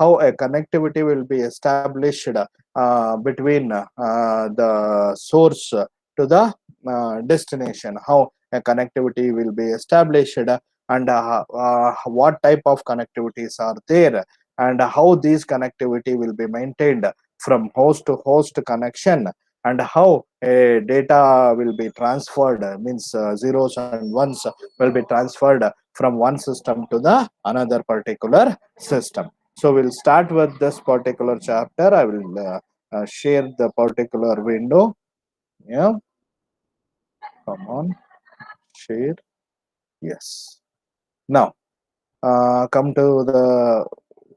how a connectivity will be established between the source to the destination, how a connectivity will be established, and what type of connectivities are there, and how these connectivity will be maintained from host to host connection, and how a data will be transferred, means zeros and ones will be transferred from one system to the another particular system. So we'll start with this particular chapter. I will share the particular window. Yeah, come on, share. Yes. Now, come to the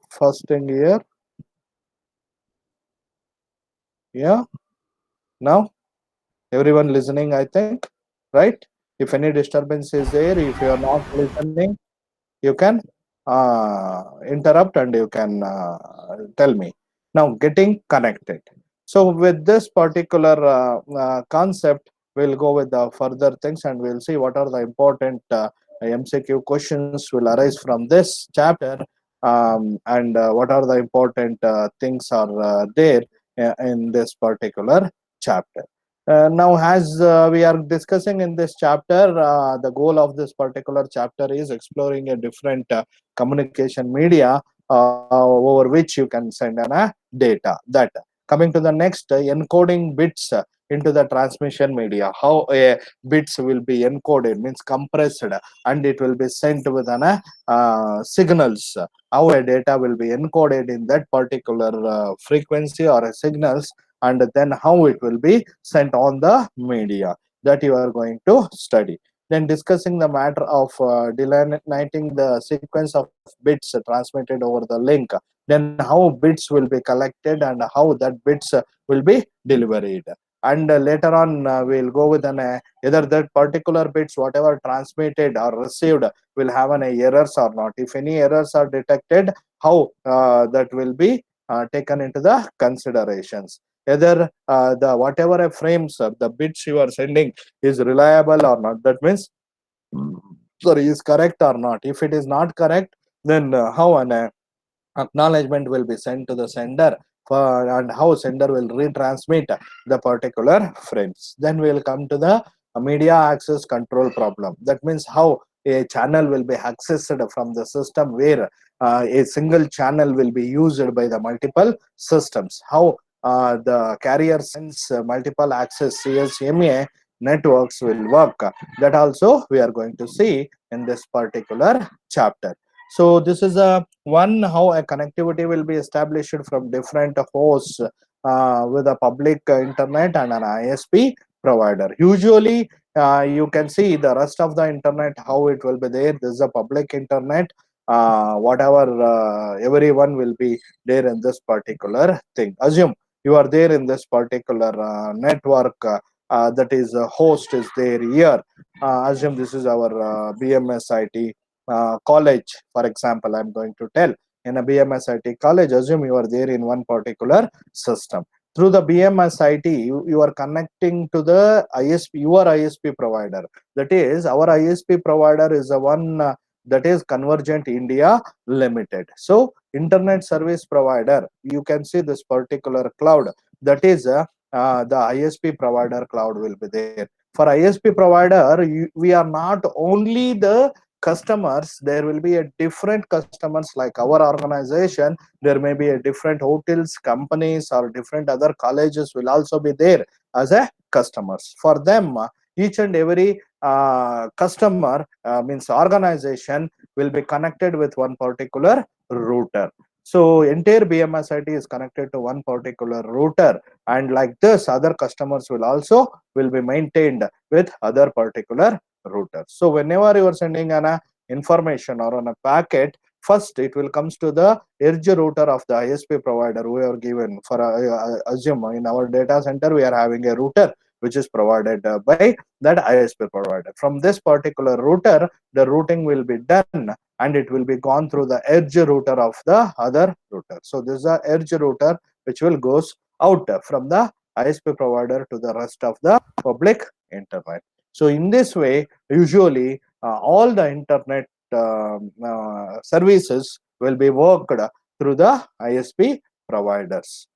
first thing here. Yeah. Now, everyone listening, I think, right? If any disturbance is there, if you are not listening, you can interrupt and you can tell me. Now, getting connected. So with this particular concept, we'll go with the further things and we'll see what are the important MCQ questions will arise from this chapter, and what are the important things are there in this particular chapter. Now, as we are discussing in this chapter, the goal of this particular chapter is exploring a different communication media over which you can send an data. That coming to the next, encoding bits into the transmission media. How bits will be encoded, means compressed, and it will be sent with an signals. How a data will be encoded in that particular frequency or signals, and then how it will be sent on the media, that you are going to study. Then discussing the matter of delineating the sequence of bits transmitted over the link, then how bits will be collected and how that bits will be delivered. And later on we'll go with an either that particular bits whatever transmitted or received will have an errors or not. If any errors are detected, how that will be taken into the considerations, whether the whatever frames the bits you are sending is reliable or not. That means, sorry, is correct or not. If it is not correct, then how an acknowledgement will be sent to the sender for, and how sender will retransmit the particular frames. Then we will come to the media access control problem. That means how a channel will be accessed from the system where a single channel will be used by the multiple systems. How the carrier sends multiple access CSMA networks will work. That also we are going to see in this particular chapter. So this is a one, how a connectivity will be established from different hosts with a public internet and an ISP provider. Usually you can see the rest of the internet how it will be there. This is a public internet, whatever everyone will be there in this particular thing. Assume you are there in this particular network, that is host is there here. Assume this is our BMSIT college, for example. I'm going to tell, in a BMSIT college, assume you are there in one particular system. Through the BMSIT, you are connecting to the ISP, your ISP provider. That is, our ISP provider is the one that is Convergent India Limited. So, internet service provider, you can see this particular cloud, that is the ISP provider cloud will be there. For ISP provider, we are not only the customers, there will be a different customers like our organization. There may be a different hotels, companies, or different other colleges will also be there as a customers. For them, each and every customer, means organization, will be connected with one particular router. So entire BMSIT is connected to one particular router, and like this other customers will be maintained with other particular router. So whenever you are sending an information or on a packet, first it will comes to the edge router of the ISP provider we are given. For assume in our data center we are having a router which is provided by that ISP provider. From this particular router, the routing will be done and it will be gone through the edge router of the other router. So this is the edge router which will goes out from the ISP provider to the rest of the public internet. So in this way, usually all the internet services will be worked through the ISP providers.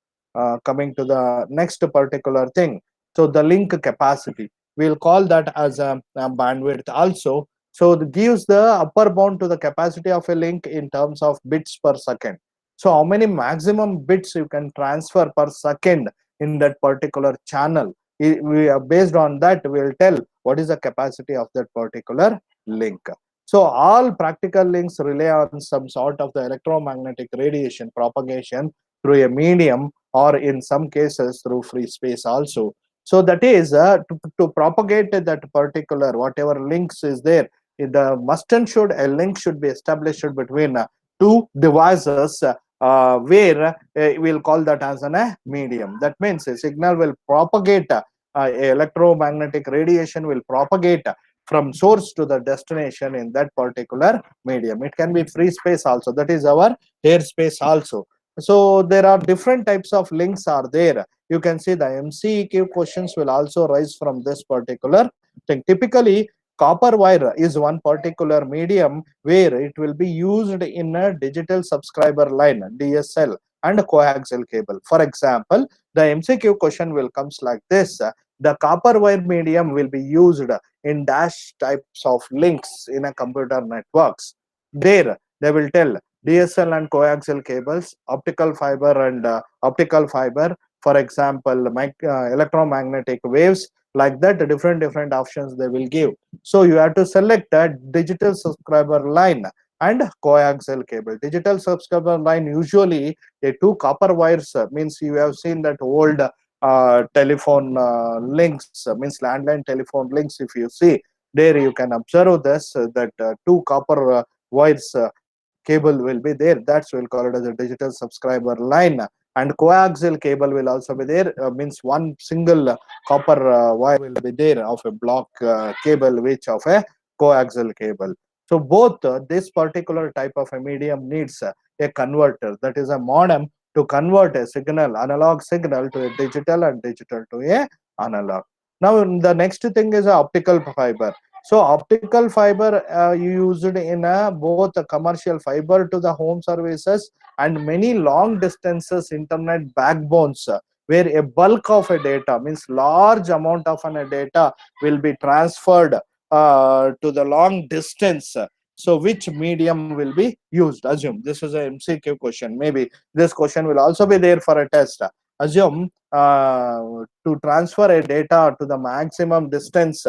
Coming to the next particular thing, so the link capacity, we'll call that as a bandwidth also. So it gives the upper bound to the capacity of a link in terms of bits per second. So how many maximum bits you can transfer per second in that particular channel, we are based on that we'll tell what is the capacity of that particular link. So all practical links rely on some sort of the electromagnetic radiation propagation through a medium, or in some cases through free space also. So that is to propagate that particular whatever links is there, the must and should a link should be established between two devices, where we'll call that as a medium. That means a signal will propagate, electromagnetic radiation will propagate from source to the destination in that particular medium. It can be free space also, that is our airspace also. So there are different types of links are there. You can see the MCEQ questions will also rise from this particular thing. Typically copper wire is one particular medium where it will be used in a digital subscriber line, DSL, and coaxial cable. For example, the MCQ question will comes like this: the copper wire medium will be used in dash types of links in a computer networks. There they will tell DSL and coaxial cables, optical fiber and optical fiber, for example, electromagnetic waves, like that different options they will give. So you have to select a digital subscriber line and coaxial cable. Digital subscriber line, usually a two copper wires, means you have seen that old telephone links, means landline telephone links. If you see there, you can observe this, that two copper wires cable will be there. That's we'll call it as a digital subscriber line. And coaxial cable will also be there, means one single copper wire will be there of a block cable, which of a coaxial cable. So both this particular type of a medium needs a converter, that is a modem, to convert a signal, analog signal, to a digital and digital to a analog. Now the next thing is a optical fiber. So optical fiber used in both a commercial fiber to the home services and many long distances internet backbones, where a bulk of a data, means large amount of a data will be transferred to the long distance. So which medium will be used? Assume this is a MCQ question. Maybe this question will also be there for a test. Assume to transfer a data to the maximum distance,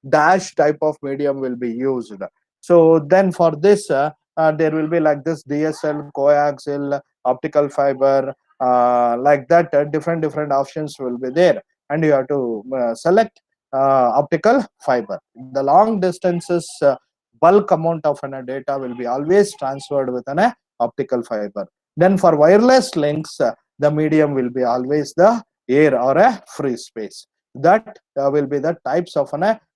dash type of medium will be used. So then for this, there will be like this DSL, coaxial, optical fiber, like that. Different options will be there, and you have to select optical fiber. The long distances, bulk amount of data will be always transferred with an optical fiber. Then for wireless links, the medium will be always the air or a free space. That will be the types of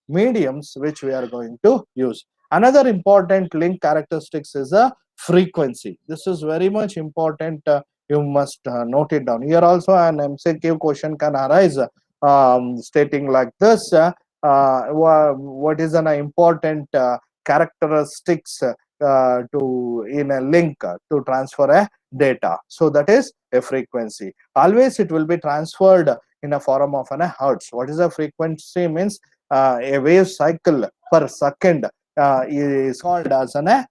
mediums which we are going to use. Another important link characteristics is a frequency. This is very much important. You must note it down. Here also an MCQ question can arise, stating like this: what is an important characteristics to in a link to transfer a data? So that is a frequency. Always it will be transferred in a form of a hertz. What is a frequency? Means a wave cycle per second is called as an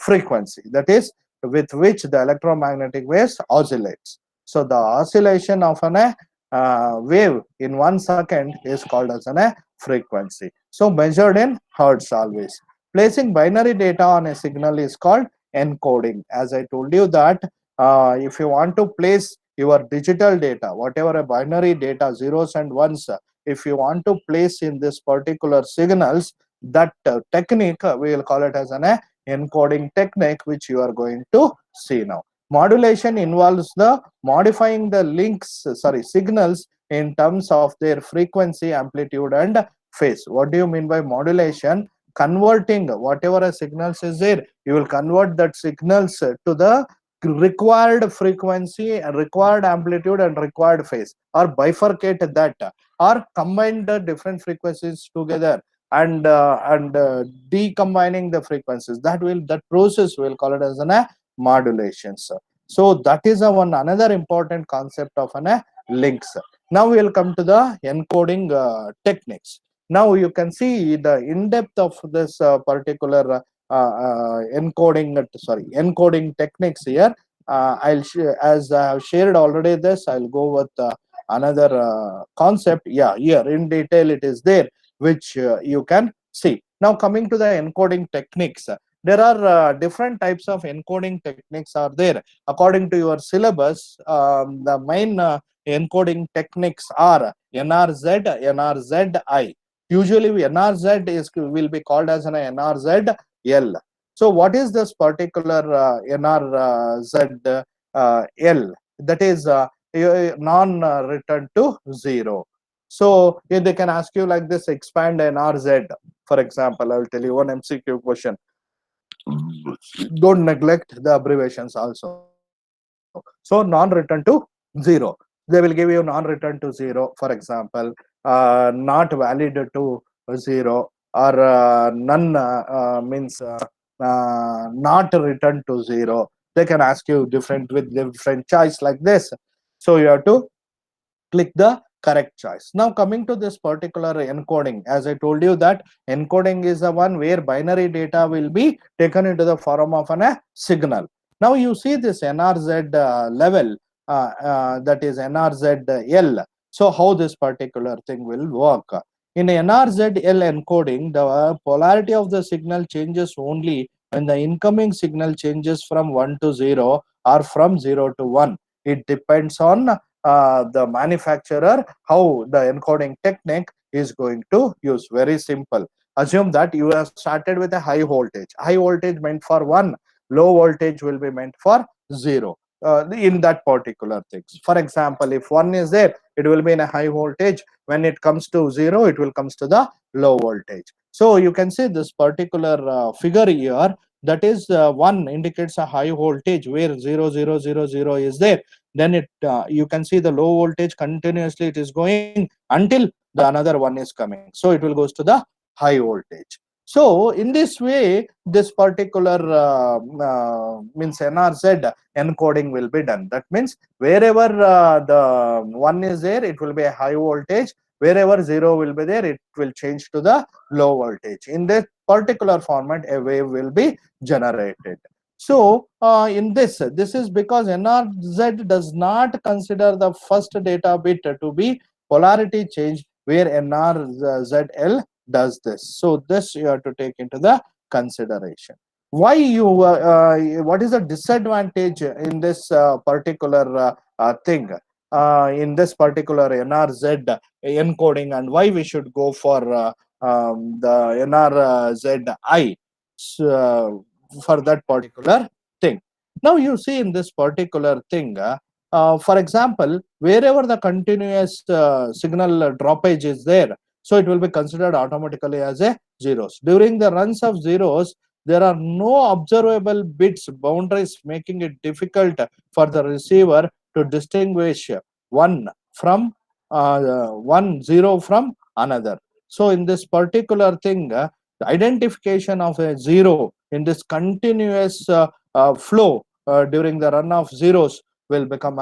frequency, that is with which the electromagnetic waves oscillates. So the oscillation of an wave in 1 second is called as an frequency. So measured in hertz always. Placing binary data on a signal is called encoding. As I told you that if you want to place your digital data, whatever a binary data, zeros and ones, if you want to place in this particular signals, that technique we will call it as an encoding technique, which you are going to see now. Modulation involves the modifying the links, signals in terms of their frequency, amplitude, and phase. What do you mean by modulation? Converting whatever a signals is there, you will convert that signals to the required frequency, required amplitude, and required phase, or bifurcate that, or combine the different frequencies together and decombining the frequencies. That process will call it as an modulation. So that is a one another important concept of an links. Now we will come to the encoding techniques. Now you can see the in-depth of this particular encoding techniques here. As I have shared already this, I'll go with another concept. Yeah, here in detail it is there, which you can see. Now coming to the encoding techniques, there are different types of encoding techniques are there. According to your syllabus, the main encoding techniques are NRZ, NRZI. Usually NRZ will be called as an NRZL. So what is this particular NRZL? That is non-return to zero. So if they can ask you like this, expand NRZ. For example, I will tell you one MCQ question. Don't neglect the abbreviations also. So non-return to zero. They will give you non-return to zero, for example, not valid to zero, or none means not return to zero. They can ask you different with different choice like this. So you have to click the correct choice. Now coming to this particular encoding, as I told you that encoding is the one where binary data will be taken into the form of a signal. Now you see this NRZ level, that is NRZL. So how this particular thing will work? In NRZL encoding, the polarity of the signal changes only when the incoming signal changes from 1 to 0 or from 0 to 1. It depends on the manufacturer how the encoding technique is going to use. Very simple. Assume that you have started with a high voltage. High voltage meant for 1, low voltage will be meant for 0 in that particular things. For example, if 1 is there, it will be in a high voltage. When it comes to 0, it will comes to the low voltage. So you can see this particular figure here, that is 1 indicates a high voltage where 0 0 0 0 is there. Then it you can see the low voltage continuously it is going until the another one is coming, so it will goes to the high voltage. So in this way, this particular means NRZ encoding will be done. That means wherever the 1 is there, it will be a high voltage. Wherever 0 will be there, it will change to the low voltage. In this particular format, a wave will be generated. So in this is because NRZ does not consider the first data bit to be polarity change, where NRZL does this. So this you have to take into the consideration. Why you what is the disadvantage in this particular thing, in this particular NRZ encoding, and why we should go for the NRZI for that particular thing? Now you see in this particular thing, for example, wherever the continuous signal droppage is there, so it will be considered automatically as a zeros. During the runs of zeros, there are no observable bits boundaries, making it difficult for the receiver to distinguish one from one zero from another. So in this particular thing, the identification of a zero in this continuous flow during the run of zeros will become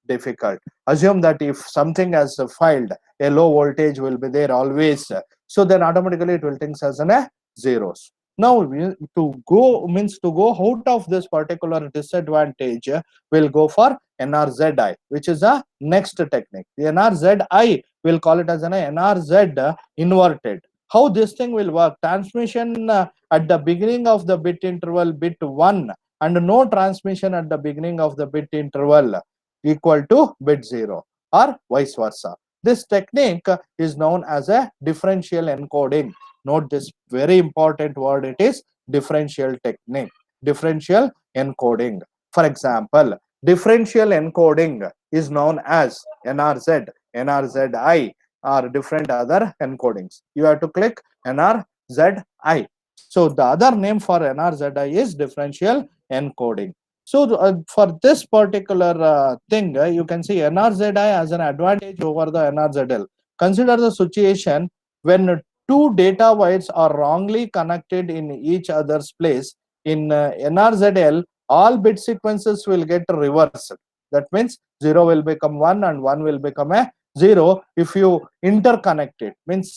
difficult. Assume that if something has filed, a low voltage will be there always, so then automatically it will think as an zeros. Now to go means to go out of this particular disadvantage, we'll go for NRZI, which is a next technique. The NRZI will call it as an NRZ inverted. How this thing will work? Transmission at the beginning of the bit interval bit 1, and no transmission at the beginning of the bit interval equal to bit 0, or vice versa. This technique is known as a differential encoding. Note this very important word, it is differential technique, differential encoding. For example, differential encoding is known as NRZ, NRZI, or different other encodings. You have to click NRZI. So the other name for NRZI is differential encoding. So for this particular thing, you can see NRZI as an advantage over the NRZL. Consider the situation when two data wires are wrongly connected in each other's place. In NRZL, all bit sequences will get reversed. That means 0 will become 1 and 1 will become a 0 if you interconnect it. Means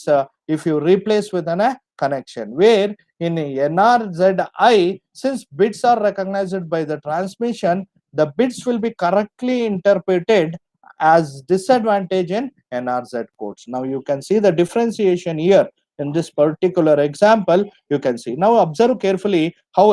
if you replace with a connection. Where in NRZI, since bits are recognized by the transmission, the bits will be correctly interpreted as disadvantage in NRZ codes. Now you can see the differentiation here in this particular example. You can see. Now observe carefully how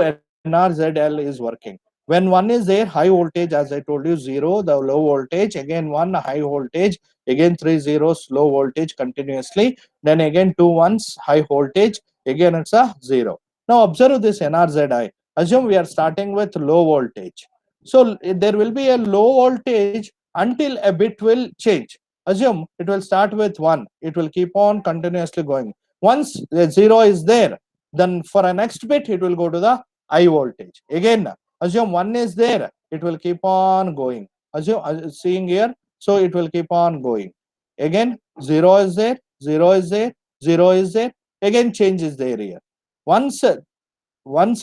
NRZL is working. When 1 is there, high voltage, as I told you, 0, the low voltage, again 1 high voltage, again 3 zeros, low voltage continuously, then again 2 ones, high voltage, again it's a 0. Now observe this NRZI. Assume we are starting with low voltage. So there will be a low voltage until a bit will change. Assume it will start with 1. It will keep on continuously going. Once the 0 is there, then for a next bit, it will go to the high voltage. Again, assume 1 is there. It will keep on going. Assume, seeing here, so it will keep on going. Again, 0 is there, 0 is there, 0 is there. Again, change is there here. Once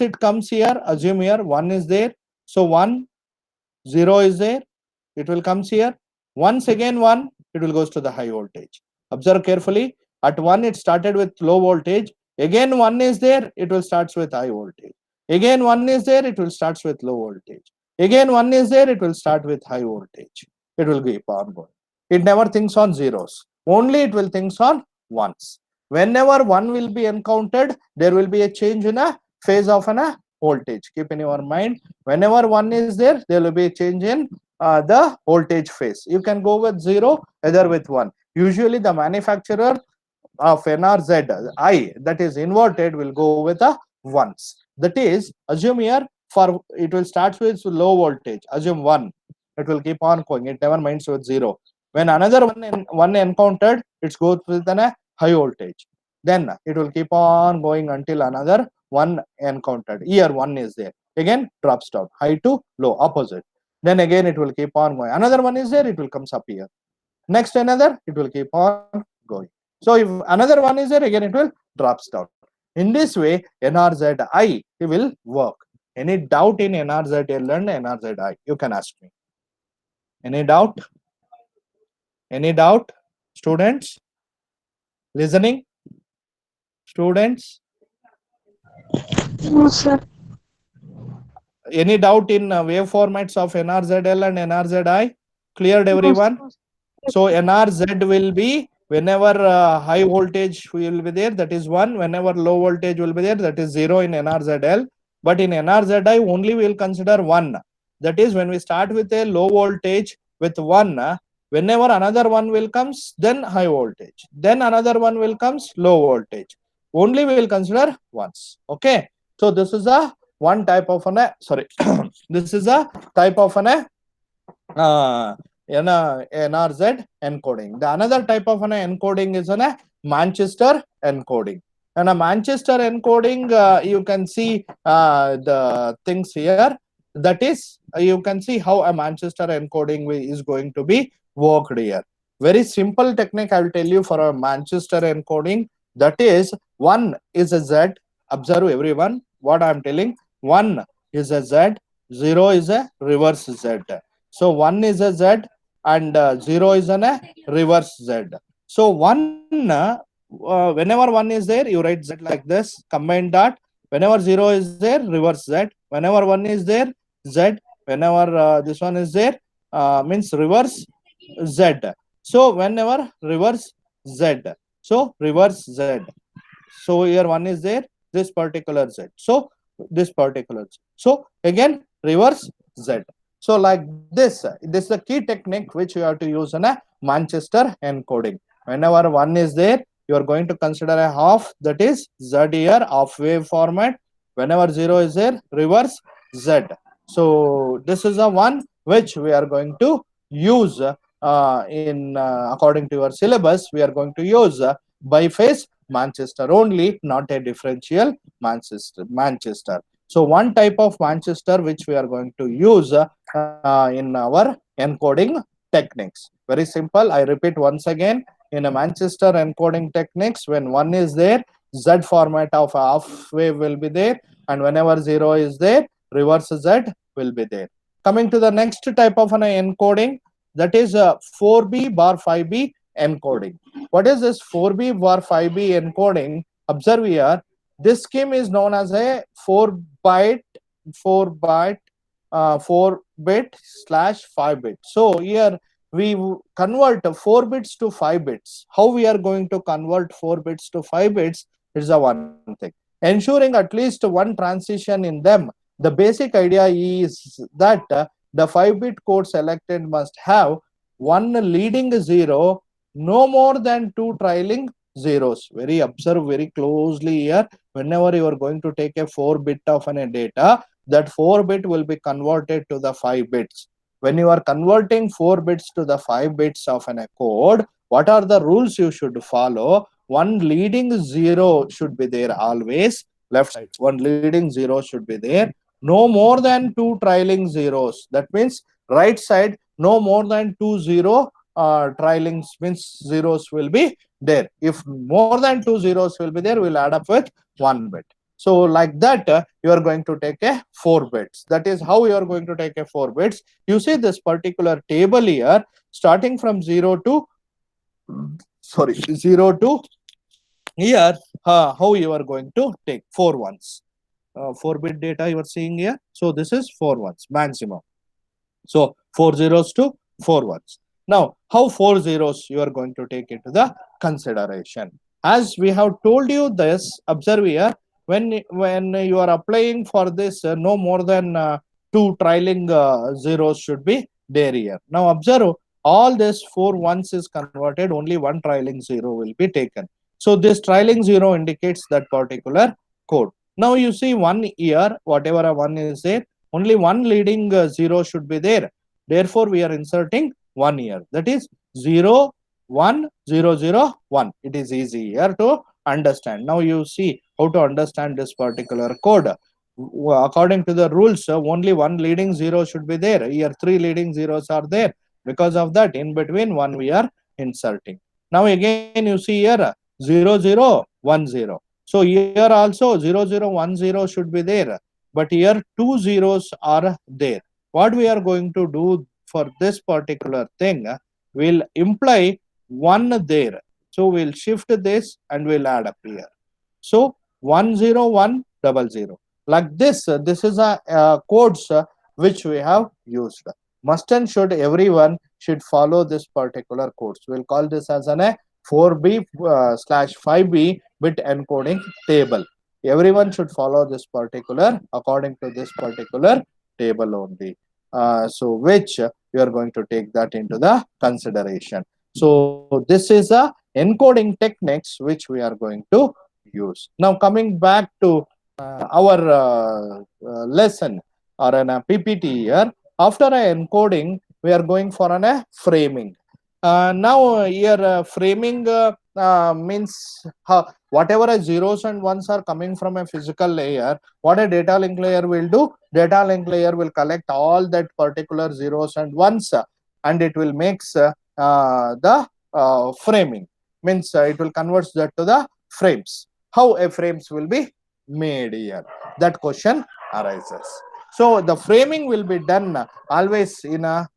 it comes here, assume here 1 is there. So 1, 0 is there, it will comes here. Once again 1, it will goes to the high voltage. Observe carefully. At 1 it started with low voltage. Again 1 is there, it will starts with high voltage. Again 1 is there, it will starts with low voltage. Again 1 is there, it will start with high voltage. It will keep on going. It never thinks on zeros. Only it will thinks on ones. Whenever 1 will be encountered, there will be a change in a phase of a voltage. Keep in your mind, whenever 1 is there, there will be a change in the voltage phase. You can go with 0, either with 1. Usually the manufacturer of NRZI, that is inverted, will go with a ones. That is, assume here for it will start with low voltage. Assume 1, it will keep on going. It never minds with 0. When another one encountered, it goes with a high voltage. Then it will keep on going until another one encountered. Here 1 is there. Again drops down, high to low, opposite. Then again it will keep on going. Another one is there, it will comes up here. Next another, it will keep on going. So if another one is there, again it will drops down. In this way, NRZI will work. Any doubt in NRZL and NRZI? You can ask me. Any doubt? Any doubt? Students? Listening? Students? No, sir. Any doubt in wave formats of NRZL and NRZI? Cleared No, everyone? sir. So NRZ will be whenever high voltage will be there, that is 1. Whenever low voltage will be there, that is 0 in NRZL. But in NRZI only we will consider 1. That is, when we start with a low voltage with 1, whenever another one will comes, then high voltage. Then another one will comes, low voltage. Only we will consider once. Okay. So this is a one type of an sorry. This is a type of an NRZ encoding. The another type of an encoding is a Manchester encoding. And a Manchester encoding, you can see the things here. That is, you can see how a Manchester encoding is going to be worked here. Very simple technique I will tell you for a Manchester encoding. That is, 1 is a Z. Observe everyone what I am telling. 1 is a Z, 0 is a reverse Z. So 1 is a Z and 0 is a reverse Z. So 1, whenever 1 is there, you write Z like this, combine dot. Whenever 0 is there, reverse Z. Whenever 1 is there, Z. Whenever this one is there, means reverse Z. So whenever reverse Z. So reverse Z. So here 1 is there, this particular Z. So this particular Z. So again reverse Z. So like this is the key technique which you have to use in a Manchester encoding. Whenever 1 is there, you are going to consider a half, that is Z here, half wave format. Whenever 0 is there, reverse Z. So this is the one which we are going to use in according to your syllabus. We are going to use biphase Manchester only, not a differential Manchester. So one type of Manchester which we are going to use in our encoding techniques. Very simple. I repeat once again. In a Manchester encoding techniques, when 1 is there, Z format of half wave will be there, and whenever 0 is there, reverse Z will be there. Coming to the next type of an encoding, that is 4b bar 5b encoding. What is this 4b bar 5b encoding? Observe here, this scheme is known as a 4 bit slash 5 bit. So here we convert 4 bits to 5 bits. How we are going to convert 4 bits to 5 bits is the one thing. Ensuring at least one transition in them, the basic idea is that the 5-bit code selected must have one leading zero, no more than two trailing zeros. Very observe very closely here. Whenever you are going to take a 4-bit of an data, that 4-bit will be converted to the 5 bits. When you are converting 4 bits to the 5 bits of a code, what are the rules you should follow? One leading zero should be there always, left side. One leading zero should be there. No more than two trailing zeros. That means right side, no more than two zero trailing means zeros will be there. If more than two zeros will be there, we'll add up with 1 bit. So like that, you are going to take a 4 bits. That is how you are going to take a 4 bits. You see this particular table here, starting from 0 to 0 to here, how you are going to take 4 ones. 4-bit data you are seeing here. So this is 4 ones maximum. So 4 zeros to 4 ones. Now, how 4 zeros you are going to take into the consideration? As we have told you this, observe here, when you are applying for this, no more than two trailing zeros should be there here. Now observe, all this 4 ones is converted, only one trailing zero will be taken. So this trailing zero indicates that particular code. Now you see one here, whatever a one is there, only one leading zero should be there. Therefore, we are inserting 1 here. That is 0, 1, 0, 0, 1. It is easy here to understand. Now you see how to understand this particular code. According to the rules, only one leading zero should be there. Here 3 leading zeros are there. Because of that, in between 1 we are inserting. Now again you see here 0, 0, 1, 0. So here also 0, 0, 1, 0 should be there. But here 2 zeros are there. What we are going to do for this particular thing, will imply 1 there. So we'll shift this and we'll add up here. So 1, 0, 1, 0, 0. Like this, this is a codes which we have used. Must and should everyone should follow this particular codes. We'll call this as an 4b slash 5b bit encoding table. Everyone should follow this particular according to this particular table only. So which you are going to take that into the consideration. So this is a encoding techniques which we are going to use. Now coming back to our lesson or an PPT here. After a encoding, we are going for an framing. Now here framing means whatever zeros and ones are coming from a physical layer, what a data link layer will do, data link layer will collect all that particular zeros and ones and it will makes the framing, means it will convert that to the frames. How a frames will be made here, that question arises. So the framing will be done always in a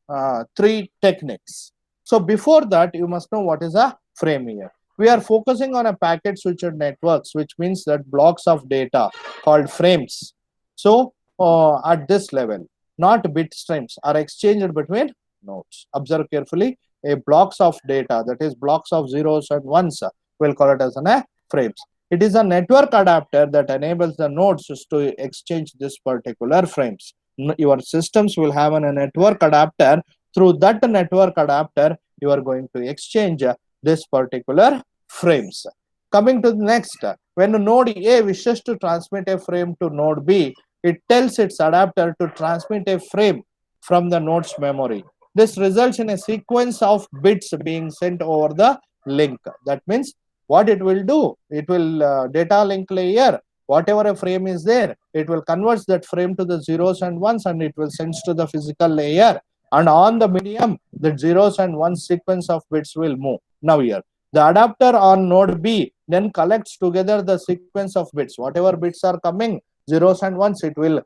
3 techniques. So before that, you must know what is a frame here. We are focusing on a packet switched networks, which means that blocks of data called frames. So at this level, not bit streams, are exchanged between nodes. Observe carefully, a blocks of data, that is blocks of zeros and ones, we'll call it as an frames. It is a network adapter that enables the nodes to exchange this particular frames. Your systems will have a network adapter. Through that network adapter, you are going to exchange this particular frames. Coming to the next, when node A wishes to transmit a frame to node B, it tells its adapter to transmit a frame from the node's memory. This results in a sequence of bits being sent over the link. That means what it will do, it will data link layer, whatever a frame is there, it will convert that frame to the zeros and ones and it will send to the physical layer, and on the medium the zeros and ones sequence of bits will move. Now here the adapter on node B then collects together the sequence of bits, whatever bits are coming, zeros and ones, it will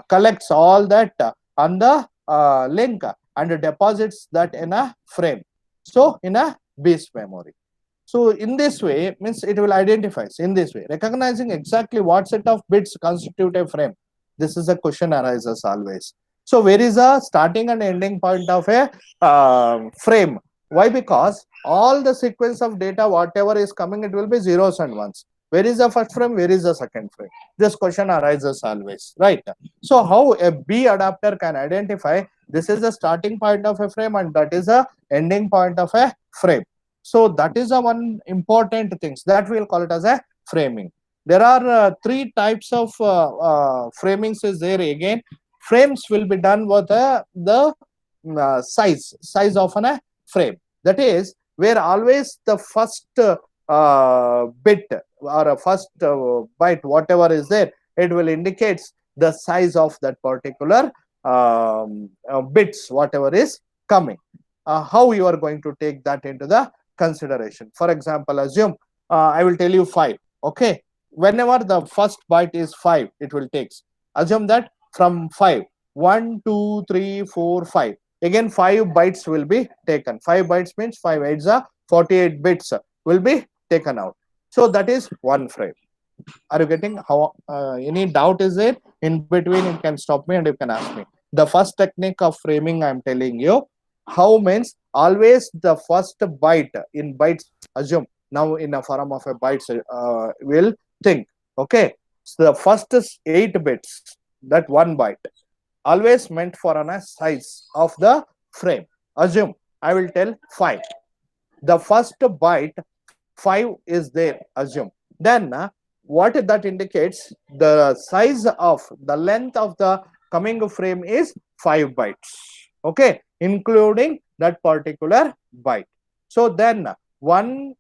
collects all that on the link and deposits that in a frame. So in a base memory. So in this way, means it will identify in this way, recognizing exactly what set of bits constitute a frame. This is a question arises always. So where is the starting and ending point of a frame? Why? Because all the sequence of data, whatever is coming, it will be zeros and ones. Where is the first frame? Where is the second frame? This question arises always, right? So how a B adapter can identify this is the starting point of a frame and that is the ending point of a frame. So that is the one important things that we'll call it as a framing. There are three types of framings is there again. Frames will be done with the size of a frame. That is where always the first bit or a first byte, whatever is there, it will indicates the size of that particular bits, whatever is coming. How you are going to take that into the consideration? For example, assume I will tell you 5. Okay, whenever the first byte is 5, it will takes. Assume that from 5, 1, 2, 3, 4, 5. Again, 5 bytes will be taken. 5 bytes means 5 8s are 48 bits will be taken out. So that is one frame. Are you getting how? Any doubt is there in between? You can stop me and you can ask me. The first technique of framing I am telling you. How means always the first byte in bytes. Assume now in a form of a bytes will think. Okay, so the first 8 bits, that one byte always meant for a size of the frame. Assume I will tell 5. The first byte 5 is there. Assume then what that indicates, the size of the length of the coming frame is 5 bytes. Okay, including that particular byte. So then 1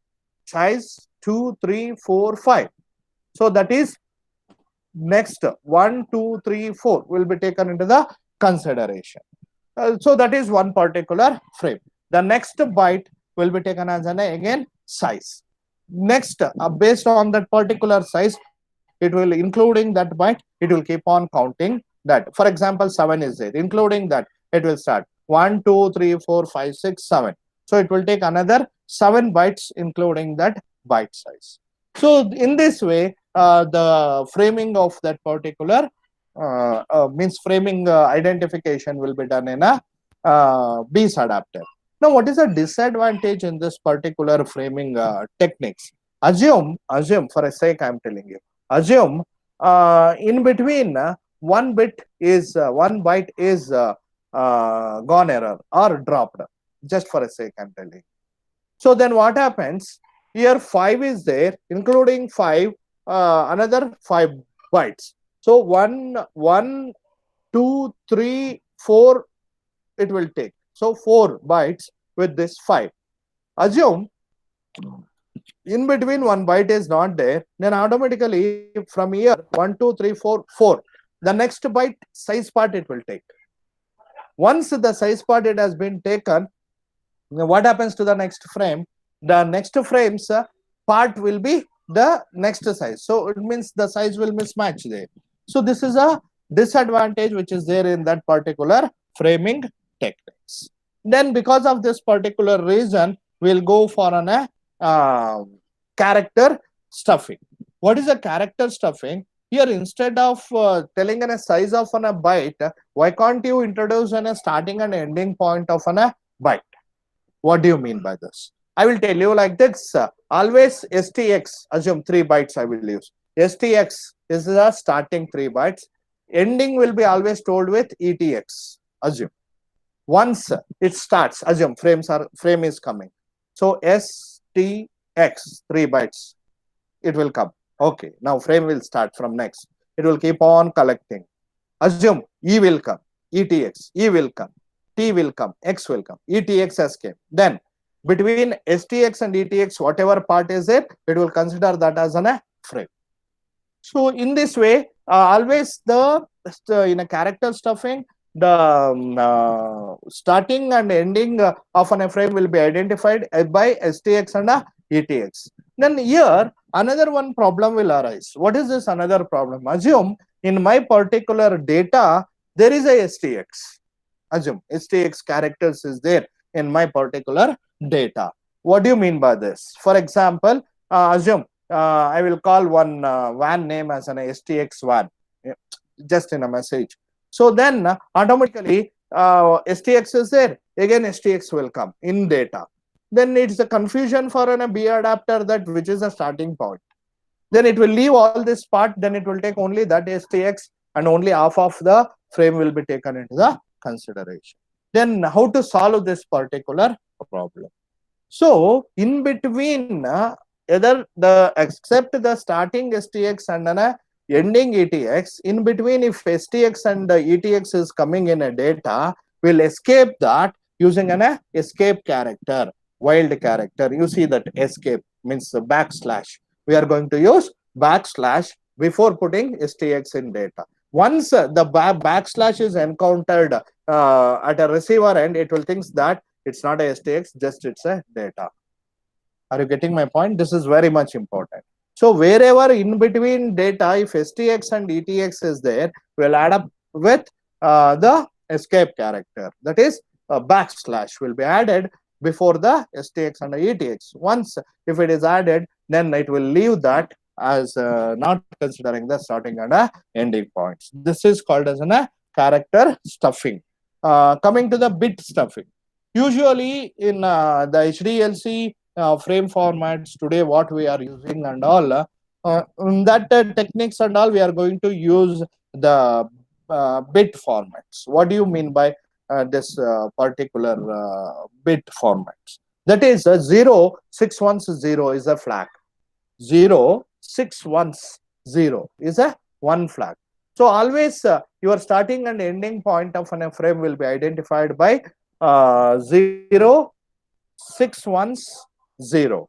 size 2 3 4 5. So that is next 1 2 3 4 will be taken into the consideration. So that is one particular frame. The next byte will be taken as an again size. Next, based on that particular size, it will including that byte, it will keep on counting that. For example, 7 is there, including that it will start 1 2 3 4 5 6 7. So it will take another 7 bytes including that byte size. So in this way, the framing of that particular means framing identification will be done in a B's adapter. Now, what is the disadvantage in this particular framing techniques? Assume for a sake, I am telling you. Assume in between one byte is gone error or dropped. Just for a sake, I am telling. So then what happens? Here 5 is there, including 5, another 5 bytes. So 1, 2, 3, 4 it will take. So 4 bytes with this 5. Assume in between one byte is not there, then automatically from here 1, 2, 3, 4, 4. The next byte size part it will take. Once the size part it has been taken, what happens to the next frame? The next frame's part will be the next size. So it means the size will mismatch there. So this is a disadvantage which is there in that particular framing techniques. Then because of this particular reason, we'll go for an character stuffing. What is a character stuffing? Here, instead of telling a size of a byte, why can't you introduce a starting and ending point of a byte? What do you mean by this? I will tell you like this. Always STX, assume 3 bytes I will use. STX is the starting 3 bytes. Ending will be always told with ETX, assume. Once it starts, assume frame is coming. So STX 3 bytes, it will come. Okay, now frame will start from next. It will keep on collecting. Assume E will come, ETX, E will come, T will come, X will come, ETX has came. Then between STX and ETX, whatever part is it will consider that as a frame. So in this way, always in a character stuffing, the starting and ending of a frame will be identified by STX and ETX. Then here another one problem will arise. What is this another problem? Assume in my particular data, there is a STX. Assume STX characters is there in my particular data. What do you mean by this? For example, assume I will call one van name as an STX van, just in a message. So then automatically STX is there, again STX will come in data. Then it's a confusion for an B adapter that which is a starting point. Then it will leave all this part, then it will take only that STX and only half of the frame will be taken into the consideration. Then how to solve this particular problem? So in between either the except the starting STX and an ending ETX, in between if STX and ETX is coming in a data, we'll escape that using an escape character, wild character. You see that escape means the backslash. We are going to use backslash before putting STX in data. Once the backslash is encountered at a receiver end, it will think that it's not a STX, just it's a data. Are you getting my point? This is very much important. So wherever in between data, if STX and ETX is there, we'll add up with the escape character. That is a backslash will be added before the STX and the ETX. Once if it is added, then it will leave that as not considering the starting and ending points. This is called as a character stuffing. Coming to the bit stuffing. Usually in the HDLC frame formats today, what we are using and all, that techniques and all, we are going to use the bit formats. What do you mean by this particular bit formats? That is 0, 6 ones 0 is a flag. 0, 6 ones 0 is a one flag. So always your starting and ending point of a frame will be identified by 0, 6 ones 0.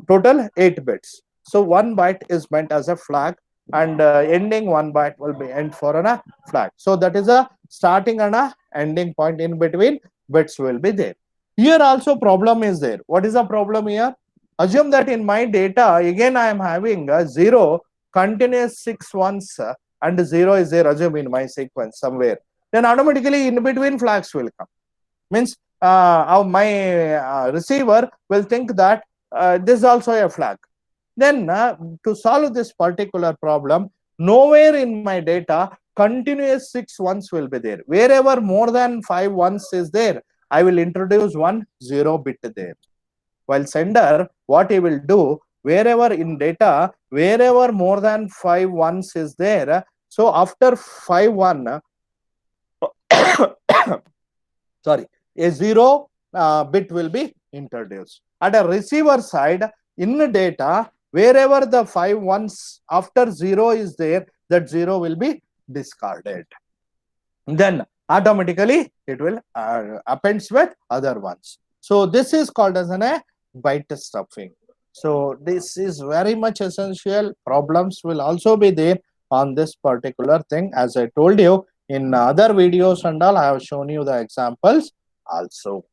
Total 8 bits. So 1 byte is meant as a flag, and ending 1 byte will be end for a flag. So that is a starting and a ending point. In between bits will be there. Here also problem is there. What is the problem here? Assume that in my data again I am having a 0 continuous 6 ones and 0 is there, assume in my sequence somewhere. Then automatically in between flags will come. Means my receiver will think that this is also a flag. Then to solve this particular problem, nowhere in my data continuous 6 ones will be there. Wherever more than 5 ones is there, I will introduce 1 0 bit there. While sender, what he will do, wherever in data, wherever more than 5 ones is there, so after 5 1, sorry, a 0 bit will be introduced. At a receiver side, in the data, wherever the 5 ones after 0 is there, that 0 will be discarded. Then automatically it will appends with other ones. So this is called as a byte stuffing. So this is very much essential. Problems will also be there on this particular thing. As I told you in other videos and all, I have shown you the examples also.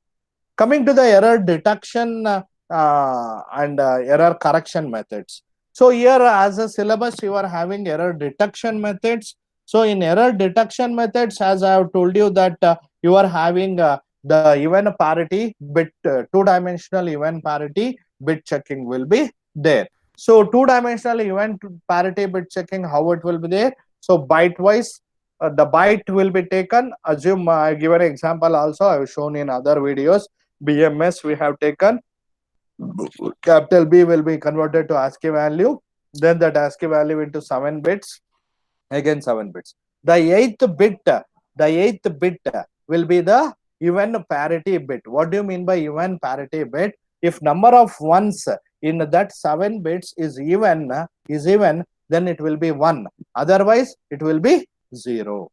Coming to the error detection and error correction methods. So here as a syllabus, you are having error detection methods. So in error detection methods, as I have told you that you are having the event parity bit, two-dimensional event parity bit checking will be there. So two-dimensional event parity bit checking, how it will be there? So byte-wise, the byte will be taken. Assume I give an example also, I have shown in other videos. BMS we have taken. Capital B will be converted to ASCII value. Then that ASCII value into 7 bits. Again 7 bits. The eighth bit will be the even parity bit. What do you mean by even parity bit? If number of ones in that 7 bits is even, then it will be 1. Otherwise, it will be 0.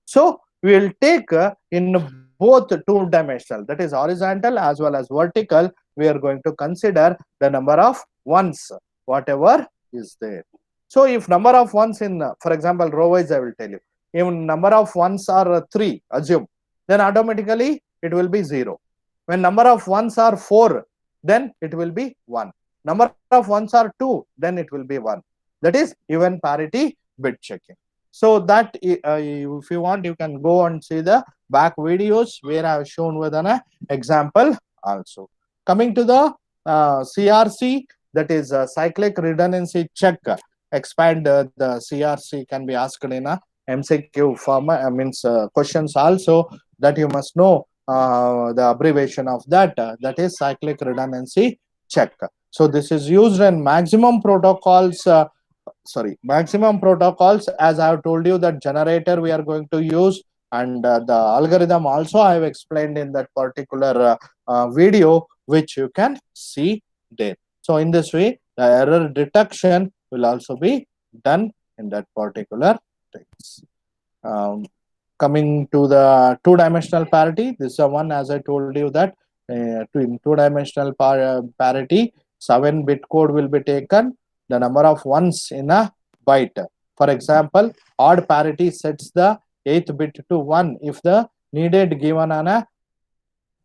So we will take in both two-dimensional, that is horizontal as well as vertical, we are going to consider the number of ones, whatever is there. So if number of ones in, for example, row wise, I will tell you, if number of ones are 3, assume, then automatically it will be 0. When number of ones are 4, then it will be 1. Number of ones are 2, then it will be 1. That is even parity bit checking. So that if you want, you can go and see the back videos where I have shown with an example also. Coming to the CRC, that is cyclic redundancy check. Expand the CRC can be asked in a MCQ format, means questions also, that you must know the abbreviation of that. That is cyclic redundancy check. So this is used in maximum protocols, as I have told you, that generator we are going to use, and the algorithm also I have explained in that particular video, which you can see there. So in this way, the error detection will also be done in that particular things. um, Coming to the two-dimensional parity, this is the one, as I told you, that in two-dimensional parity, 7-bit code will be taken, the number of ones in a byte. For example, odd parity sets the 8th bit to 1 if the needed given on a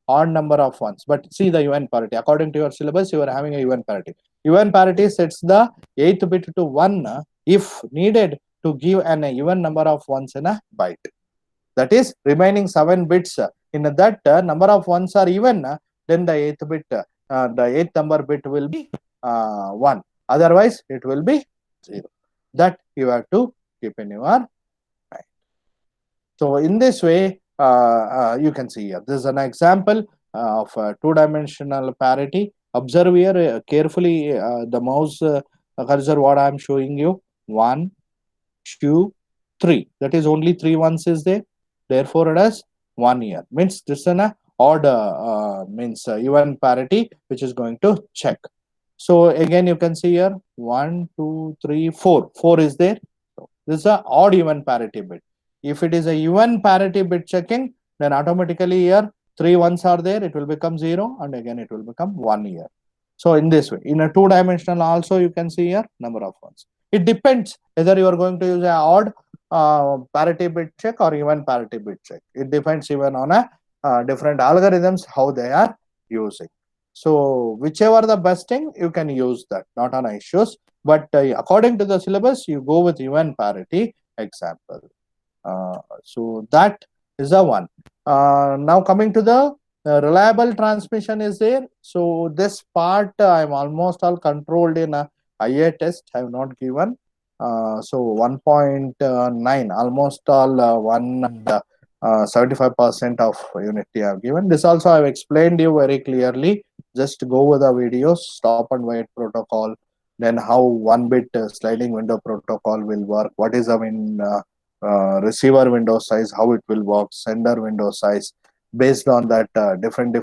odd number of ones. But see the even parity. According to your syllabus, you are having a even parity. Even parity sets the 8th bit to 1 if needed to give an even number of ones in a byte. That is remaining 7 bits. In that number of ones are even, then the 8th number bit will be 1. Otherwise, it will be 0. That you have to keep in your mind. So in this way, you can see here, this is an example of two-dimensional parity. Observe here carefully the mouse cursor, what I am showing you. 1, 2, 3. That is only 3 ones is there. Therefore, it has 1 year. Means this is an odd, means even parity, which is going to check. So again, you can see here 1, 2, 3, 4. 4 is there. So this is a odd even parity bit. If it is a even parity bit checking, then automatically here 3 ones are there. It will become 0, and again it will become 1 year. So in this way, in a two-dimensional also, you can see here number of ones. It depends whether you are going to use a odd parity bit check or even parity bit check. It depends even on a different algorithms how they are using. So whichever the best thing, you can use that, not on issues. But according to the syllabus, you go with even parity example. So that is the one. Now coming to the reliable transmission is there. So this part I'm almost all controlled in a IA test. I have not given. So 1.9, almost all 75% of unity I have given. This also I have explained you very clearly. Just go with the videos, stop and wait protocol, then how 1-bit sliding window protocol will work. What is the receiver window size, how it will work, sender window size. Based on that, different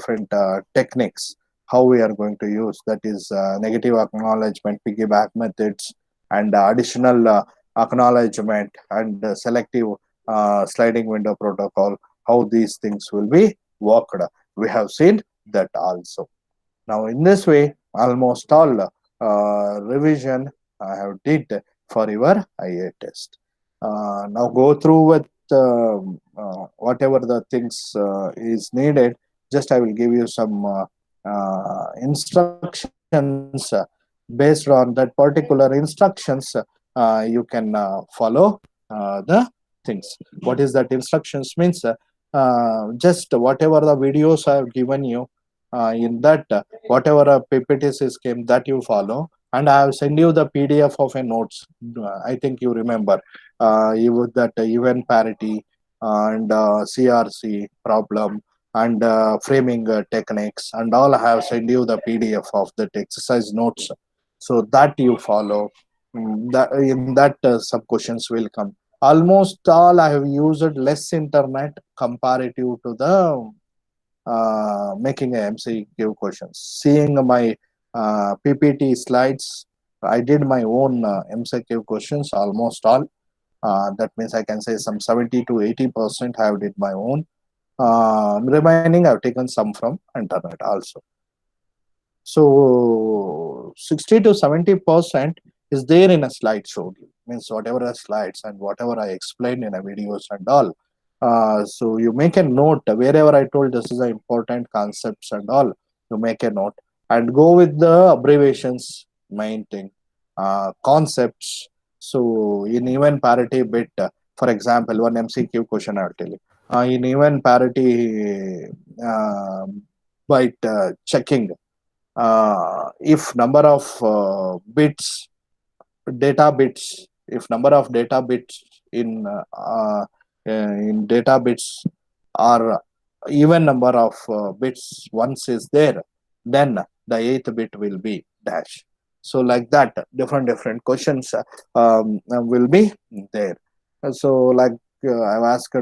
techniques, how we are going to use, that is negative acknowledgement, piggyback methods, and additional acknowledgement, and selective sliding window protocol, how these things will be worked. We have seen that also. Now in this way, almost all revision I have did for your IA test. Now go through with whatever the things is needed. Just I will give you some instructions. Based on that particular instructions, you can follow the things. What is that instructions means? Just whatever the videos I have given you, in that whatever PPTs came, that you follow, and I have sent you the PDF of a notes. I think you remember you that event parity and CRC problem and framing techniques and all. I have sent you the PDF of that exercise notes, so that you follow. That in that some questions will come. Almost all I have used less internet comparative to the making a MCQ questions. Seeing my PPT slides, I did my own MCQ questions almost all. That means I can say some 70 to 80% I have did my own. Remaining I've taken some from internet also. So 60 to 70% is there in a slideshow. Means whatever the slides and whatever I explained in a videos and all. So you make a note wherever I told this is the important concepts and all. You make a note and go with the abbreviations, main thing, concepts. So in even parity bit, for example, one MCQ question I'll tell you. In even parity byte checking, if number of bits, data bits, if number of data bits in data bits are even number of bits once is there, then the eighth bit will be dash. So like that, different questions will be there. So like I've asked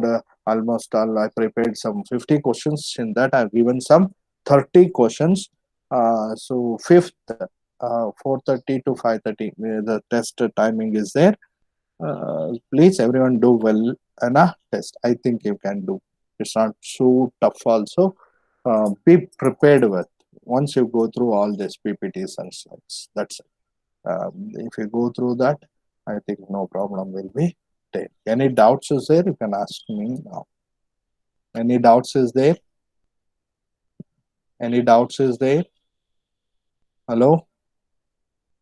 almost all, I prepared some 50 questions. In that I've given some 30 questions. So fifth, 4:30 to 5:30, the test timing is there. Please everyone do well in a test. I think you can do. It's not so tough also. Be prepared with. Once you go through all these PPTs and slides, that's it. If you go through that, I think no problem will be there. Any doubts is there, you can ask me now. Any doubts is there? Any doubts is there? Hello?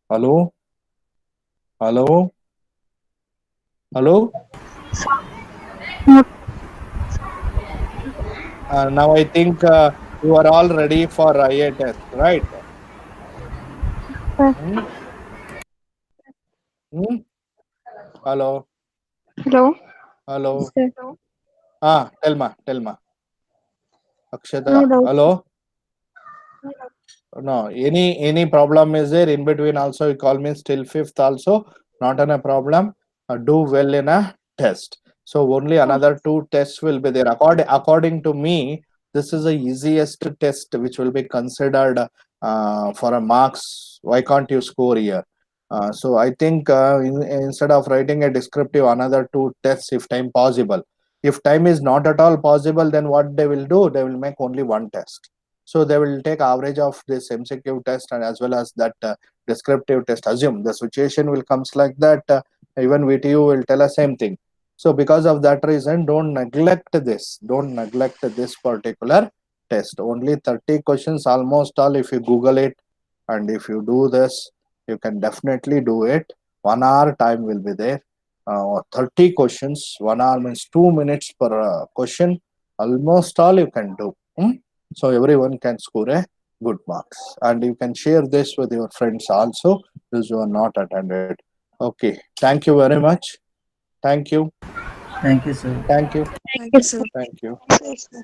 Hello? Hello? Hello? No, Now I think you are all ready for IA test, right? sir. Hmm? Hmm? Hello? Hello. Hello? Sir. Tell ma. No Akshata, doubt. hello? No, any problem is there in between also, you call me still fifth also, not an a problem. Do well in a test. So only another two tests will be there. According to me, this is the easiest test which will be considered for a marks. Why can't you score here? So I think instead of writing a descriptive, another two tests if time possible. If time is not at all possible, then what they will do? They will make only one test. So they will take average of this MCQ test and as well as that descriptive test. Assume the situation will comes like that. Even VTU will tell us same thing. So because of that reason, don't neglect this. Don't neglect this particular test. Only 30 questions, almost all. If you Google it and if you do this, you can definitely do it. 1 hour time will be there. 30 questions. 1 hour means 2 minutes per question. Almost all you can do. So everyone can score a good marks, and you can share this with your friends also, those who are not attended. Okay, thank you very much. Thank you. Thank you, sir. Thank you. Yes, sir. Thank you. Yes, sir.